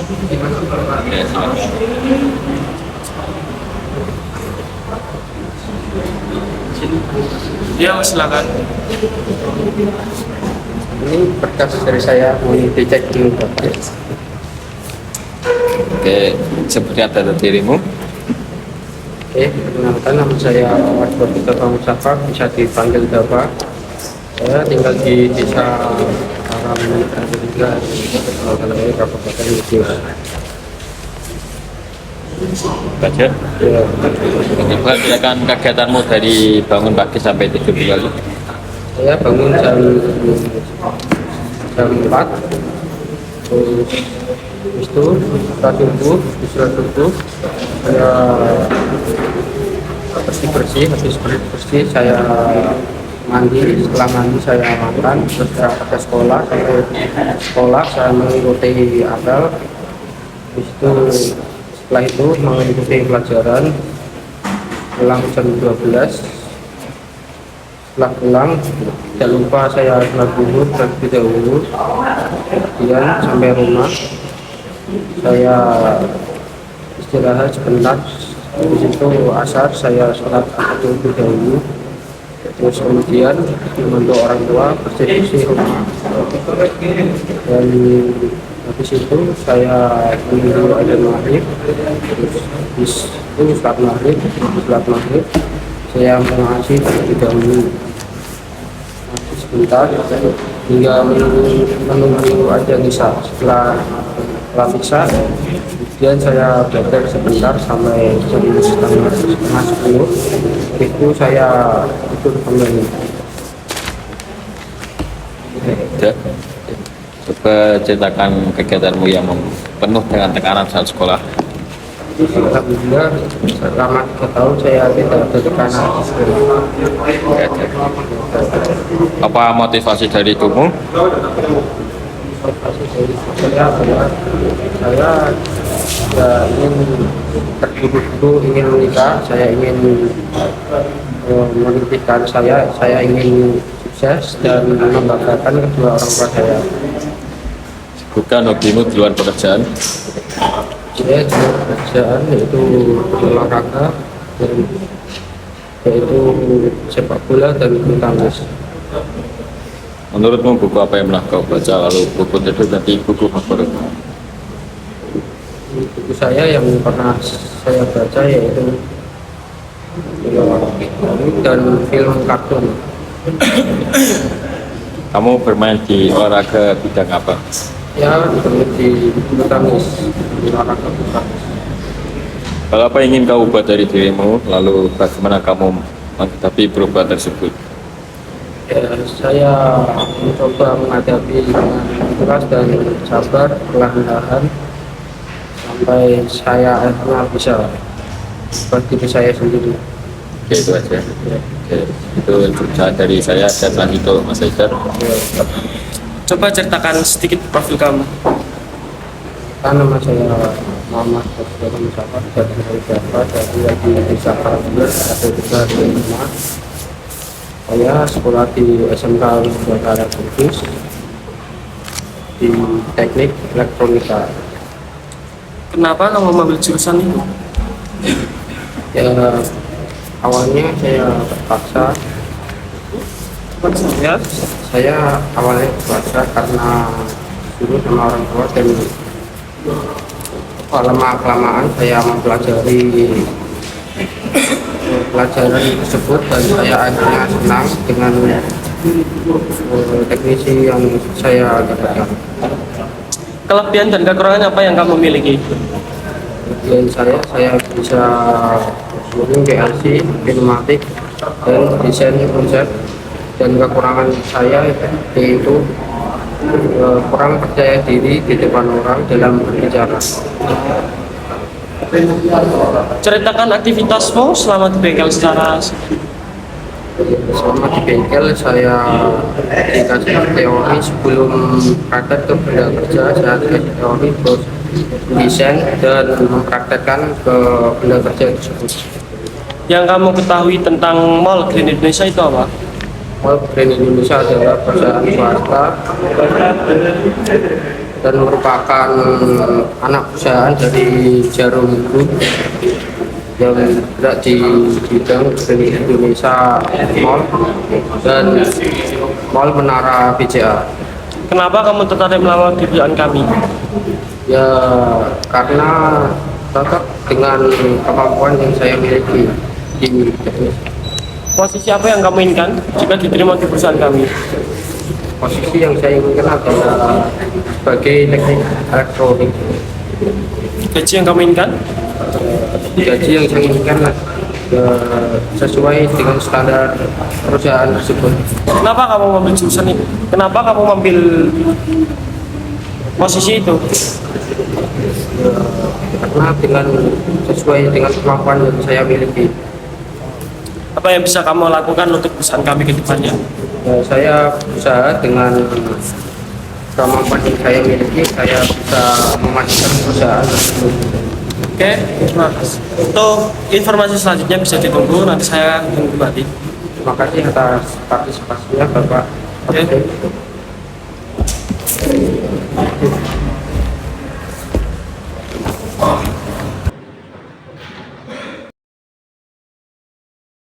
Ya, silakan. Iya, Mas, silakan. Ini berkas dari saya mau dicek dulu Bapak. Oke, seperti apa dirimu? Oke, perkenalkan nama saya Warga Mustafa Mustafa, bisa dipanggil Bapak. Saya tinggal di desa Karangmendra, Kabupaten Kudus. Baca. Ya, Coba silakan kegiatanmu dari bangun pagi sampai tidur kembali. saya bangun jam 4, terus itu setelah subuh saya bersih habis bersih saya mandi, setelah mandi saya makan, terus saya ke sekolah, saya mengikuti apel. Habis itu setelah itu mengikuti pelajaran, pulang jam 12. Setelah pulang, tidak lupa saya sholat zuhur terlebih dahulu. Kemudian sampai rumah, saya istirahat sebentar. Di situ asar saya sholat terlebih dahulu. Terus kemudian membantu orang tua bersih-bersih rumah. Dan habis itu saya menunggu adzan maghrib. Terus habis itu sholat maghrib saya mengaji terlebih dahulu. Sebentar hingga menunggu aja isya. Setelah isya kemudian saya belajar sebentar sampai jam setengah 10. Itu saya tidur kembali. Ya. Coba ceritakan kegiatanmu yang penuh dengan tekanan saat sekolah. Alhamdulillah selama 3 tahun saya tidak ada tekanan. Ya, ya. Apa motivasi dari kamu? Saya adalah saya ya ingin terburu-buru ingin menikah, saya ingin menitipkan saya ingin sukses dan membanggakan kedua orang tua saya. Bukan hobimu di luar pekerjaan. Saya juga pekerjaan yaitu berolahraga dan yaitu sepak bola dan bulu tangkis. Menurutmu buku apa yang pernah kau baca, lalu buku itu nanti buku favoritmu? Buku saya yang pernah saya baca yaitu film dan film kartun. Kamu bermain di olahraga bidang apa? Ya, di bulu tangkis, olahraga bulu tangkis. Kalau apa yang ingin kau ubah dari dirimu, lalu bagaimana kamu menghadapi perubahan tersebut? Ya, saya mencoba menghadapi dengan ikhlas dan sabar perlahan-lahan sampai saya akhirnya bisa seperti diri saya sendiri. Oke, itu aja. Oke, itu cerita dari saya dan lanjut Mas Haidar. Coba ceritakan sedikit profil kamu. Kan nama saya Muhammad Abdul Mustafa dari Jawa, dari desa Karangmendra, ada juga di rumah. Saya sekolah di SMK Negara Kudus di teknik elektronika. Kenapa kamu mengambil jurusan itu? Ya, awalnya saya terpaksa. Ya, Saya awalnya terpaksa karena dulu sama orang tua dan lama-kelamaan saya mempelajari pelajaran tersebut dan saya akhirnya senang dengan teknisi yang saya dapatkan. kelebihan dan kekurangan apa yang kamu miliki? Dan saya bisa mengenai PLC, pneumatik, dan desain konsep. Dan kekurangan saya yaitu kurang percaya diri di depan orang dalam berbicara. Ceritakan aktivitasmu selama di bengkel secara Selama di bengkel saya dikasih teori sebelum praktek ke benda kerja, saya dikasih teori terus desain dan mempraktekkan ke benda kerja tersebut. yang kamu ketahui tentang mall Green Indonesia itu apa? Mall Green Indonesia adalah perusahaan swasta dan merupakan anak perusahaan dari Jarum Group yang bergerak di bidang Indonesia Mall dan Mall Menara BCA. Kenapa kamu tertarik melamar di perusahaan kami? Ya karena cocok dengan kemampuan yang saya miliki di Indonesia. Posisi apa yang kamu inginkan jika diterima di perusahaan kami? Posisi yang saya inginkan adalah sebagai teknik elektronik. Gaji yang kamu inginkan? Gaji yang saya inginkan sesuai dengan standar perusahaan tersebut. Kenapa kamu mengambil jurusan itu? Kenapa kamu mengambil posisi itu? Karena dengan sesuai dengan kemampuan yang saya miliki. Apa yang bisa kamu lakukan untuk perusahaan kami ke depannya? Saya berusaha dengan kemampuan yang saya miliki, saya bisa memajukan perusahaan tersebut. Oke, terima kasih. Untuk informasi selanjutnya bisa ditunggu, nanti saya tunggu nanti. Terima kasih atas partisipasinya Bapak. Oke.